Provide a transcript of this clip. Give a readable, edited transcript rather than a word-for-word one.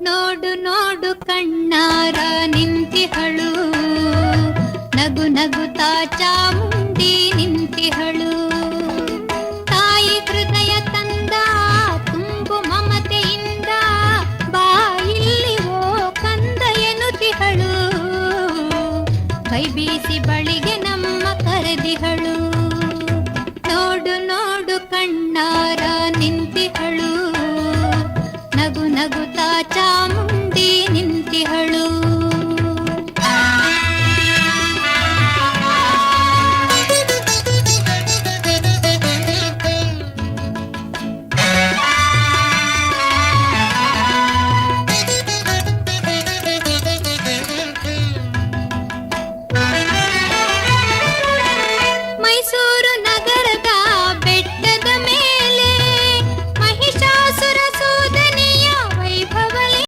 ನೋಡು ನೋಡು ಕಣ್ಣಾರ ನಿಂತಿಹಳು, ನಗು ನಗುತ್ತಾ ಚಾಮುಂಡಿ ನಿಂತಿಹಳು. ತಾಯಿ ಹೃದಯ ತಂದ ತುಂಬು ಮಮತೆಯಿಂದ, ಬಾಯಿಲ್ಲಿ ಓ ಕಂದ ಎನ್ನುತ್ತಿಹಳು. ಕೈ ಬೀಸಿ ಬಳಿ